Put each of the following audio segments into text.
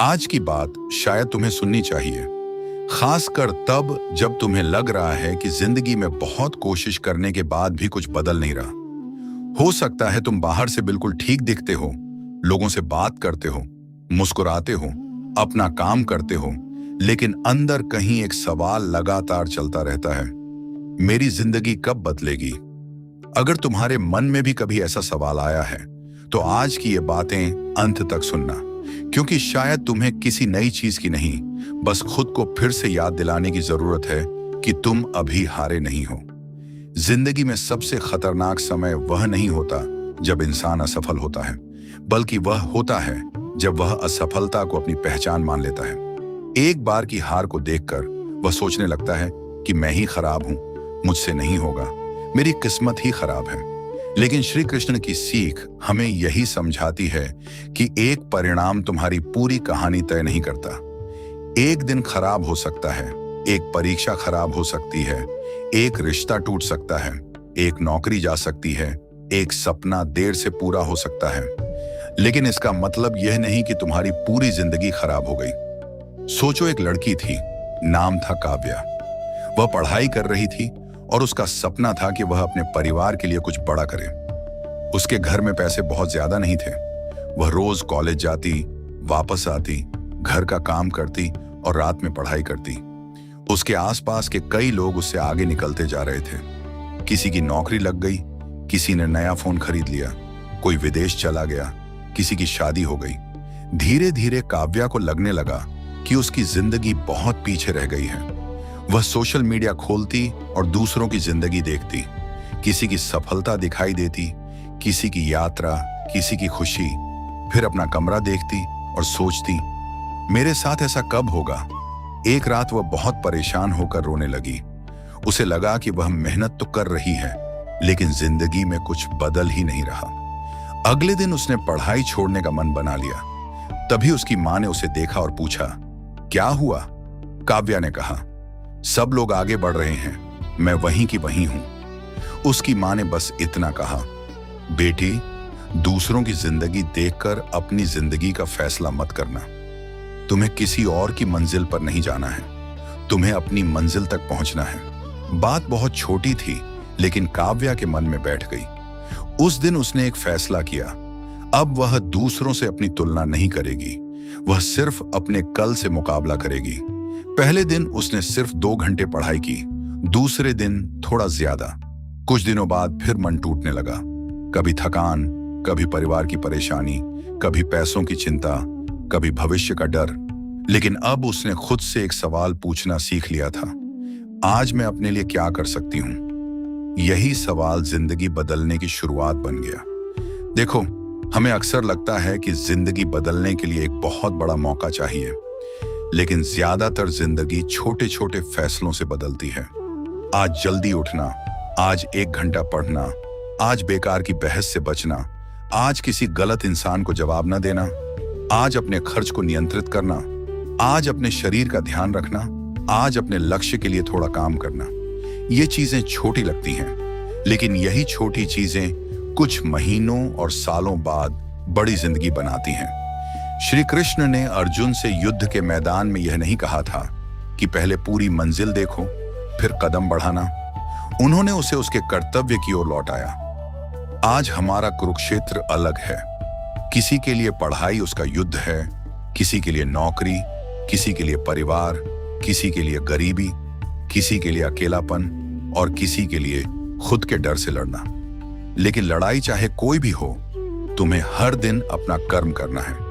आज की बात शायद तुम्हें सुननी चाहिए, खासकर तब जब तुम्हें लग रहा है कि जिंदगी में बहुत कोशिश करने के बाद भी कुछ बदल नहीं रहा। हो सकता है तुम बाहर से बिल्कुल ठीक दिखते हो, लोगों से बात करते हो, मुस्कुराते हो, अपना काम करते हो, लेकिन अंदर कहीं एक सवाल लगातार चलता रहता है, मेरी जिंदगी कब बदलेगी? अगर तुम्हारे मन में भी कभी ऐसा सवाल आया है तो आज की ये बातें अंत तक सुनना, क्योंकि शायद तुम्हें किसी नई चीज की नहीं, बस खुद को फिर से याद दिलाने की जरूरत है कि तुम अभी हारे नहीं हो। जिंदगी में सबसे खतरनाक समय वह नहीं होता जब इंसान असफल होता है, बल्कि वह होता है जब वह असफलता को अपनी पहचान मान लेता है। एक बार की हार को देखकर वह सोचने लगता है कि मैं ही खराब हूं, मुझसे नहीं होगा, मेरी किस्मत ही खराब है। लेकिन श्री कृष्ण की सीख हमें यही समझाती है कि एक परिणाम तुम्हारी पूरी कहानी तय नहीं करता। एक दिन खराब हो सकता है, एक परीक्षा खराब हो सकती है, एक रिश्ता टूट सकता है, एक नौकरी जा सकती है, एक सपना देर से पूरा हो सकता है, लेकिन इसका मतलब यह नहीं कि तुम्हारी पूरी जिंदगी खराब हो गई। सोचो, एक लड़की थी, नाम था काव्या। वह पढ़ाई कर रही थी और उसका सपना था कि वह अपने परिवार के लिए कुछ बड़ा करे। उसके घर में पैसे बहुत ज्यादा नहीं थे। वह रोज कॉलेज जाती, वापस आती, घर का काम करती और रात में पढ़ाई करती। उसके आसपास के कई लोग उससे आगे निकलते जा रहे थे। किसी की नौकरी लग गई, किसी ने नया फोन खरीद लिया, कोई विदेश चला गया, किसी की शादी हो गई। धीरे धीरे काव्या को लगने लगा कि उसकी जिंदगी बहुत पीछे रह गई है। वह सोशल मीडिया खोलती और दूसरों की जिंदगी देखती, किसी की सफलता दिखाई देती, किसी की यात्रा, किसी की खुशी, फिर अपना कमरा देखती और सोचती, मेरे साथ ऐसा कब होगा? एक रात वह बहुत परेशान होकर रोने लगी। उसे लगा कि वह मेहनत तो कर रही है, लेकिन जिंदगी में कुछ बदल ही नहीं रहा। अगले दिन उसने पढ़ाई छोड़ने का मन बना लिया। तभी उसकी मां ने उसे देखा और पूछा, क्या हुआ? काव्या ने कहा, सब लोग आगे बढ़ रहे हैं, मैं वहीं की वहीं हूं। उसकी मां ने बस इतना कहा, बेटी, दूसरों की जिंदगी देखकर अपनी जिंदगी का फैसला मत करना। तुम्हें किसी और की मंजिल पर नहीं जाना है, तुम्हें अपनी मंजिल तक पहुंचना है। बात बहुत छोटी थी, लेकिन काव्या के मन में बैठ गई। उस दिन उसने एक फैसला किया, अब वह दूसरों से अपनी तुलना नहीं करेगी, वह सिर्फ अपने कल से मुकाबला करेगी। पहले दिन उसने सिर्फ 2 घंटे पढ़ाई की, दूसरे दिन थोड़ा ज्यादा। कुछ दिनों बाद फिर मन टूटने लगा, कभी थकान, कभी परिवार की परेशानी, कभी पैसों की चिंता, कभी भविष्य का डर। लेकिन अब उसने खुद से एक सवाल पूछना सीख लिया था, आज मैं अपने लिए क्या कर सकती हूं? यही सवाल जिंदगी बदलने की शुरुआत बन गया। देखो, हमें अक्सर लगता है कि जिंदगी बदलने के लिए एक बहुत बड़ा मौका चाहिए, लेकिन ज्यादातर जिंदगी छोटे छोटे फैसलों से बदलती है। आज जल्दी उठना, आज 1 घंटा पढ़ना, आज बेकार की बहस से बचना, आज किसी गलत इंसान को जवाब न देना, आज अपने खर्च को नियंत्रित करना, आज अपने शरीर का ध्यान रखना, आज अपने लक्ष्य के लिए थोड़ा काम करना। ये चीजें छोटी लगती हैं, लेकिन यही छोटी चीजें कुछ महीनों और सालों बाद बड़ी जिंदगी बनाती हैं। श्री कृष्ण ने अर्जुन से युद्ध के मैदान में यह नहीं कहा था कि पहले पूरी मंजिल देखो, फिर कदम बढ़ाना। उन्होंने उसे उसके कर्तव्य की ओर लौटाया। आज हमारा कुरुक्षेत्र अलग है। किसी के लिए पढ़ाई उसका युद्ध है, किसी के लिए नौकरी, किसी के लिए परिवार, किसी के लिए गरीबी, किसी के लिए अकेलापन और किसी के लिए खुद के डर से लड़ना। लेकिन लड़ाई चाहे कोई भी हो, तुम्हें हर दिन अपना कर्म करना है।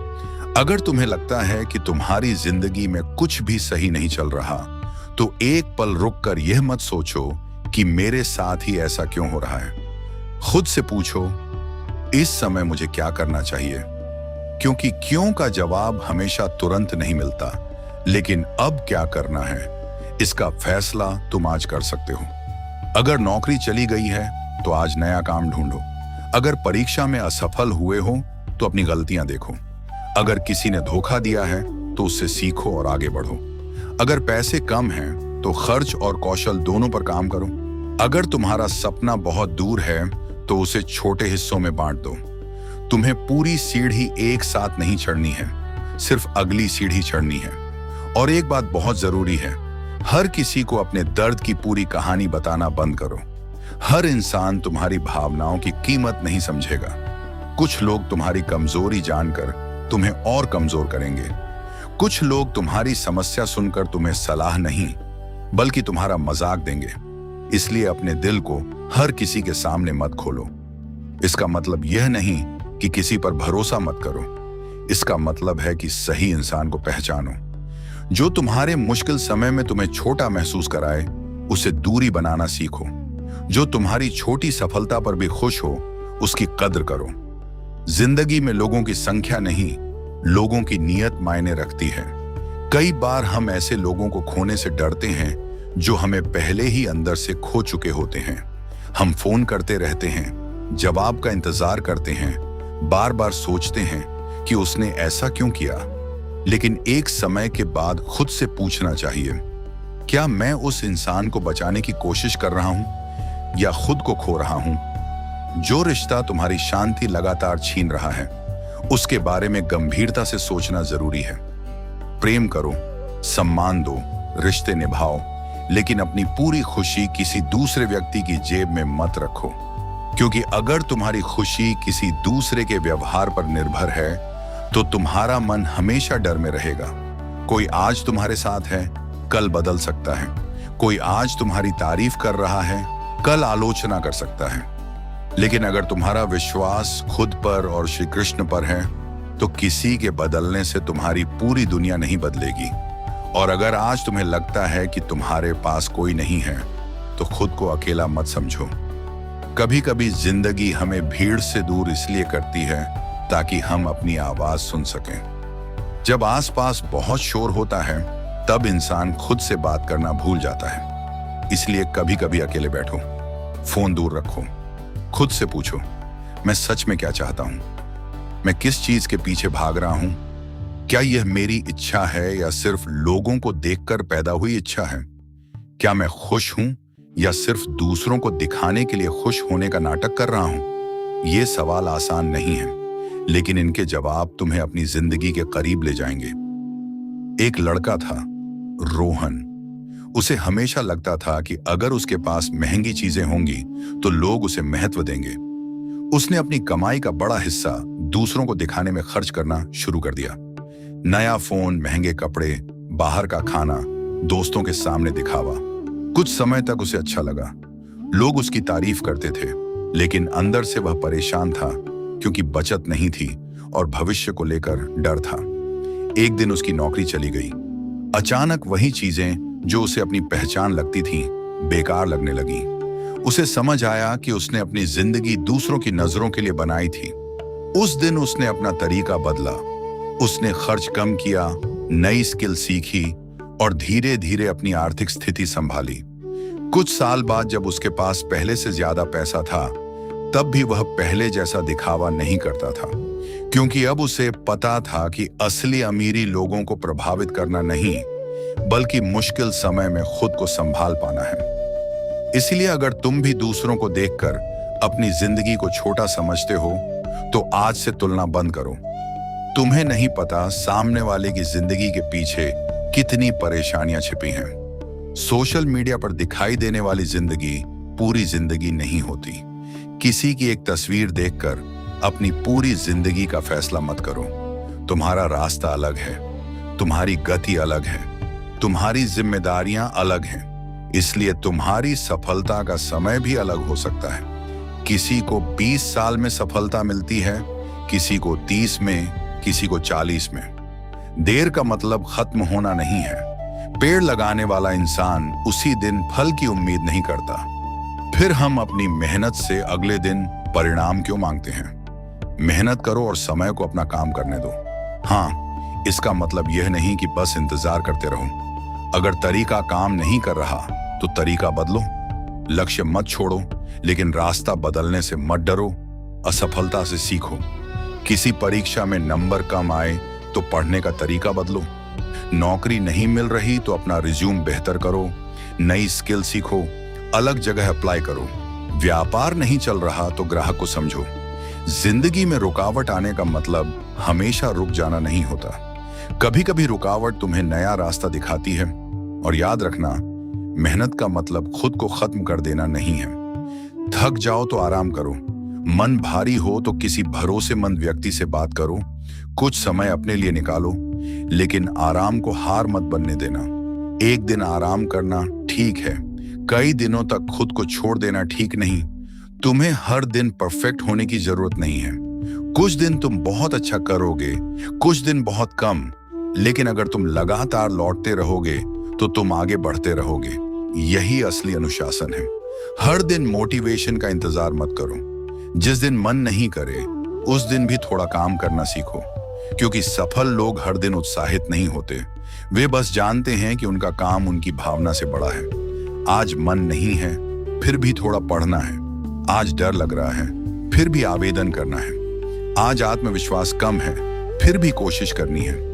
अगर तुम्हें लगता है कि तुम्हारी जिंदगी में कुछ भी सही नहीं चल रहा, तो एक पल रुककर यह मत सोचो कि मेरे साथ ही ऐसा क्यों हो रहा है। खुद से पूछो, इस समय मुझे क्या करना चाहिए? क्योंकि क्यों का जवाब हमेशा तुरंत नहीं मिलता, लेकिन अब क्या करना है, इसका फैसला तुम आज कर सकते हो। अगर नौकरी चली गई है तो आज नया काम ढूंढो। अगर परीक्षा में असफल हुए हो तो अपनी गलतियां देखो। अगर किसी ने धोखा दिया है तो उससे सीखो और आगे बढ़ो। अगर पैसे कम हैं तो खर्च और कौशल दोनों पर काम करो। अगर तुम्हारा सपना बहुत दूर है तो उसे छोटे हिस्सों में बांट दो। तुम्हें पूरी सीढ़ी एक साथ नहीं चढ़नी है, सिर्फ अगली सीढ़ी चढ़नी है। और एक बात बहुत जरूरी है, हर किसी को अपने दर्द की पूरी कहानी बताना बंद करो। हर इंसान तुम्हारी भावनाओं की कीमत नहीं समझेगा। कुछ लोग तुम्हारी कमजोरी जानकर तुम्हें और कमजोर करेंगे। कुछ लोग तुम्हारी समस्या सुनकर तुम्हें सलाह नहीं बल्कि तुम्हारा मजाक देंगे। इसलिए अपने दिल को हर किसी के सामने मत खोलो। इसका मतलब यह नहीं कि किसी पर भरोसा मत करो। इसका मतलब है कि सही इंसान को पहचानो। जो तुम्हारे मुश्किल समय में तुम्हें छोटा महसूस कराए, उसे दूरी बनाना सीखो। जो तुम्हारी छोटी सफलता पर भी खुश हो, उसकी कद्र करो। जिंदगी में लोगों की संख्या नहीं, लोगों की नीयत मायने रखती है। कई बार हम ऐसे लोगों को खोने से डरते हैं जो हमें पहले ही अंदर से खो चुके होते हैं। हम फोन करते रहते हैं, जवाब का इंतजार करते हैं, बार बार सोचते हैं कि उसने ऐसा क्यों किया। लेकिन एक समय के बाद खुद से पूछना चाहिए, क्या मैं उस इंसान को बचाने की कोशिश कर रहा हूं या खुद को खो रहा हूं? जो रिश्ता तुम्हारी शांति लगातार छीन रहा है, उसके बारे में गंभीरता से सोचना जरूरी है। प्रेम करो, सम्मान दो, रिश्ते निभाओ, लेकिन अपनी पूरी खुशी किसी दूसरे व्यक्ति की जेब में मत रखो। क्योंकि अगर तुम्हारी खुशी किसी दूसरे के व्यवहार पर निर्भर है, तो तुम्हारा मन हमेशा डर में रहेगा। कोई आज तुम्हारे साथ है, कल बदल सकता है। कोई आज तुम्हारी तारीफ कर रहा है, कल आलोचना कर सकता है। लेकिन अगर तुम्हारा विश्वास खुद पर और श्री कृष्ण पर है, तो किसी के बदलने से तुम्हारी पूरी दुनिया नहीं बदलेगी। और अगर आज तुम्हें लगता है कि तुम्हारे पास कोई नहीं है, तो खुद को अकेला मत समझो। कभी कभी जिंदगी हमें भीड़ से दूर इसलिए करती है ताकि हम अपनी आवाज सुन सकें। जब आसपास बहुत शोर होता है, तब इंसान खुद से बात करना भूल जाता है। इसलिए कभी कभी अकेले बैठो, फोन दूर रखो, खुद से पूछो, मैं सच में क्या चाहता हूं? मैं किस चीज के पीछे भाग रहा हूं? क्या यह मेरी इच्छा है या सिर्फ लोगों को देखकर पैदा हुई इच्छा है? क्या मैं खुश हूं या सिर्फ दूसरों को दिखाने के लिए खुश होने का नाटक कर रहा हूं? ये सवाल आसान नहीं है, लेकिन इनके जवाब तुम्हें अपनी जिंदगी के करीब ले जाएंगे। एक लड़का था, रोहन। उसे हमेशा लगता था कि अगर उसके पास महंगी चीजें होंगी तो लोग उसे महत्व देंगे। उसने अपनी कमाई का बड़ा हिस्सा दूसरों को दिखाने में खर्च करना शुरू कर दिया। नया फोन, महंगे कपड़े, बाहर का खाना, दोस्तों के सामने दिखावा। कुछ समय तक उसे अच्छा लगा, लोग उसकी तारीफ करते थे, लेकिन अंदर से वह परेशान था क्योंकि बचत नहीं थी और भविष्य को लेकर डर था। एक दिन उसकी नौकरी चली गई। अचानक वही चीजें जो उसे अपनी पहचान लगती थीं, बेकार लगने लगी। उसे समझ आया कि उसने अपनी जिंदगी दूसरों की नजरों के लिए बनाई थी। उस दिन उसने अपना तरीका बदला। उसने खर्च कम किया, नई स्किल सीखी और धीरे धीरे अपनी आर्थिक स्थिति संभाली। कुछ साल बाद जब उसके पास पहले से ज्यादा पैसा था, तब भी वह पहले जैसा दिखावा नहीं करता था, क्योंकि अब उसे पता था कि असली अमीरी लोगों को प्रभावित करना नहीं, बल्कि मुश्किल समय में खुद को संभाल पाना है। इसलिए अगर तुम भी दूसरों को देखकर अपनी जिंदगी को छोटा समझते हो, तो आज से तुलना बंद करो। तुम्हें नहीं पता सामने वाले की जिंदगी के पीछे कितनी परेशानियां छिपी हैं। सोशल मीडिया पर दिखाई देने वाली जिंदगी पूरी जिंदगी नहीं होती। किसी की एक तस्वीर देखकर अपनी पूरी जिंदगी का फैसला मत करो। तुम्हारा रास्ता अलग है, तुम्हारी गति अलग है, तुम्हारी जिम्मेदारियां अलग हैं। इसलिए तुम्हारी सफलता का समय भी अलग हो सकता है। किसी को 20 साल में सफलता मिलती है, किसी को 30 में, किसी को 40 में। देर का मतलब खत्म होना नहीं है। पेड़ लगाने वाला इंसान उसी दिन फल की उम्मीद नहीं करता। फिर हम अपनी मेहनत से अगले दिन परिणाम क्यों मांगते हैं? मेहनत करो और समय को अपना काम करने दो। हाँ, इसका मतलब यह नहीं कि बस इंतजार करते रहो। अगर तरीका काम नहीं कर रहा तो तरीका बदलो। लक्ष्य मत छोड़ो, लेकिन रास्ता बदलने से मत डरो। असफलता से सीखो। किसी परीक्षा में नंबर कम आए तो पढ़ने का तरीका बदलो। नौकरी नहीं मिल रही तो अपना रिज्यूम बेहतर करो, नई स्किल सीखो, अलग जगह अप्लाई करो। व्यापार नहीं चल रहा तो ग्राहक को समझो। जिंदगी में रुकावट आने का मतलब हमेशा रुक जाना नहीं होता। कभी कभी रुकावट तुम्हें नया रास्ता दिखाती है। और याद रखना, मेहनत का मतलब खुद को खत्म कर देना नहीं है। थक जाओ तो आराम करो, मन भारी हो तो किसी भरोसेमंद व्यक्ति से बात करो, कुछ समय अपने लिए निकालो, लेकिन आराम को हार मत बनने देना। एक दिन आराम करना ठीक है, कई दिनों तक खुद को छोड़ देना ठीक नहीं। तुम्हें हर दिन परफेक्ट होने की जरूरत नहीं है। कुछ दिन तुम बहुत अच्छा करोगे, कुछ दिन बहुत कम, लेकिन अगर तुम लगातार लौटते रहोगे तो तुम आगे बढ़ते रहोगे। यही असली अनुशासन है। हर दिन मोटिवेशन का इंतजार मत करो। जिस दिन मन नहीं करे उस दिन भी थोड़ा काम करना सीखो, क्योंकि सफल लोग हर दिन उत्साहित नहीं होते। वे बस जानते हैं कि उनका काम उनकी भावना से बड़ा है। आज मन नहीं है, फिर भी थोड़ा पढ़ना है। आज डर लग रहा है, फिर भी आवेदन करना है। आज आत्मविश्वास कम है, फिर भी कोशिश करनी है।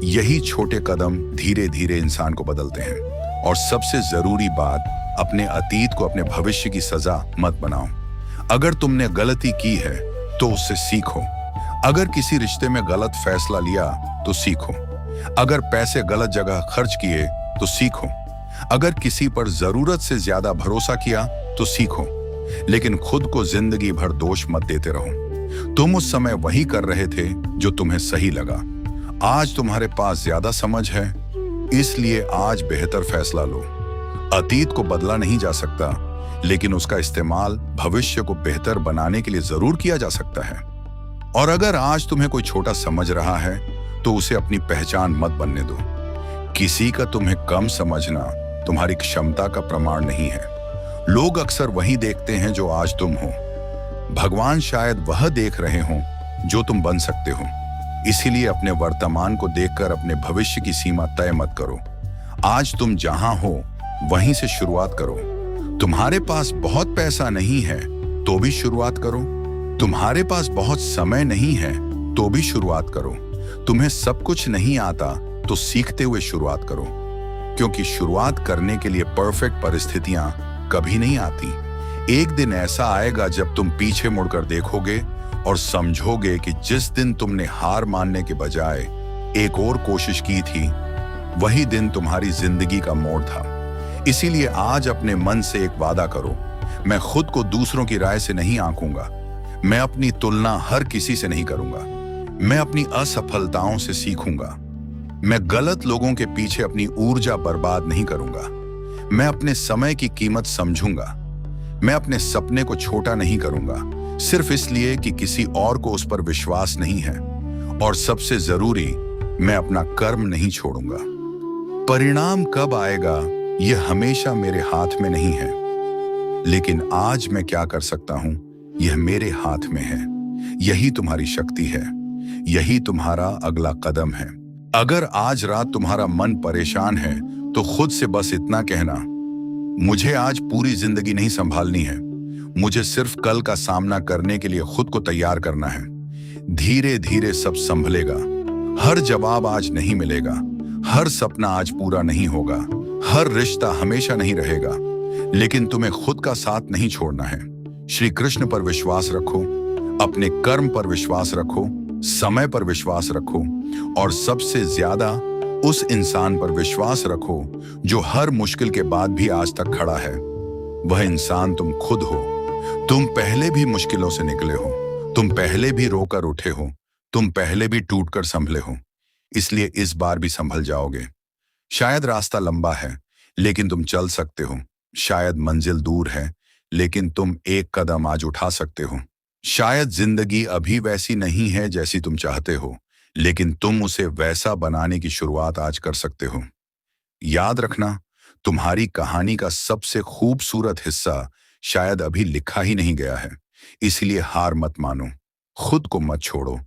यही छोटे कदम धीरे धीरे इंसान को बदलते हैं। और सबसे जरूरी बात, अपने अतीत को अपने भविष्य की सजा मत बनाओ। अगर तुमने गलती की है तो उससे सीखो। अगर किसी रिश्ते में गलत फैसला लिया तो सीखो। अगर पैसे गलत जगह खर्च किए तो सीखो। अगर किसी पर जरूरत से ज्यादा भरोसा किया तो सीखो, लेकिन खुद को जिंदगी भर दोष मत देते रहो। तुम उस समय वही कर रहे थे जो तुम्हें सही लगा। आज तुम्हारे पास ज्यादा समझ है, इसलिए आज बेहतर फैसला लो। अतीत को बदला नहीं जा सकता, लेकिन उसका इस्तेमाल भविष्य को बेहतर बनाने के लिए जरूर किया जा सकता है। और अगर आज तुम्हें कोई छोटा समझ रहा है तो उसे अपनी पहचान मत बनने दो। किसी का तुम्हें कम समझना तुम्हारी क्षमता का प्रमाण नहीं है। लोग अक्सर वही देखते हैं जो आज तुम हो। भगवान शायद वह देख रहे हो जो तुम बन सकते हो। इसीलिए अपने वर्तमान को देखकर अपने भविष्य की सीमा तय मत करो। आज तुम जहां हो वहीं से शुरुआत करो। तुम्हारे पास बहुत पैसा नहीं है तो भी शुरुआत करो। तुम्हारे पास बहुत समय नहीं है तो भी शुरुआत करो। तुम्हें सब कुछ नहीं आता तो सीखते हुए शुरुआत करो, क्योंकि शुरुआत करने के लिए परफेक्ट परिस्थितियां कभी नहीं आती। एक दिन ऐसा आएगा जब तुम पीछे मुड़कर देखोगे और समझोगे कि जिस दिन तुमने हार मानने के बजाय एक और कोशिश की थी, वही दिन तुम्हारी जिंदगी का मोड़ था। इसीलिए आज अपने मन से एक वादा करो, मैं खुद को दूसरों की राय से नहीं आंकूंगा। मैं अपनी तुलना हर किसी से नहीं करूंगा। मैं अपनी असफलताओं से सीखूंगा। मैं गलत लोगों के पीछे अपनी ऊर्जा बर्बाद नहीं करूंगा। मैं अपने समय की कीमत समझूंगा। मैं अपने सपने को छोटा नहीं करूंगा, सिर्फ इसलिए कि किसी और को उस पर विश्वास नहीं है। और सबसे जरूरी, मैं अपना कर्म नहीं छोड़ूंगा। परिणाम कब आएगा यह हमेशा मेरे हाथ में नहीं है, लेकिन आज मैं क्या कर सकता हूं यह मेरे हाथ में है। यही तुम्हारी शक्ति है, यही तुम्हारा अगला कदम है। अगर आज रात तुम्हारा मन परेशान है तो खुद से बस इतना कहना, मुझे आज पूरी जिंदगी नहीं संभालनी है, मुझे सिर्फ कल का सामना करने के लिए खुद को तैयार करना है। धीरे धीरे सब संभलेगा। हर जवाब आज नहीं मिलेगा, हर सपना आज पूरा नहीं होगा, हर रिश्ता हमेशा नहीं रहेगा, लेकिन तुम्हें खुद का साथ नहीं छोड़ना है। श्री कृष्ण पर विश्वास रखो, अपने कर्म पर विश्वास रखो, समय पर विश्वास रखो, और सबसे ज्यादा उस इंसान पर विश्वास रखो जो हर मुश्किल के बाद भी आज तक खड़ा है। वह इंसान तुम खुद हो। तुम पहले भी मुश्किलों से निकले हो, तुम पहले भी रोकर उठे हो, तुम पहले भी टूटकर संभले हो। इसलिए इस बार भी संभल जाओगे। शायद रास्ता लंबा है, लेकिन तुम चल सकते हो। शायद मंजिल दूर है, लेकिन तुम एक कदम आज उठा सकते हो। शायद जिंदगी अभी वैसी नहीं है जैसी तुम चाहते हो, लेकिन तुम उसे वैसा बनाने की शुरुआत आज कर सकते हो। याद रखना, तुम्हारी कहानी का सबसे खूबसूरत हिस्सा शायद अभी लिखा ही नहीं गया है। इसलिए हार मत मानो, खुद को मत छोड़ो,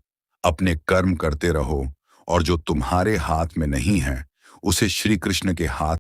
अपने कर्म करते रहो, और जो तुम्हारे हाथ में नहीं है उसे श्री कृष्ण के हाथ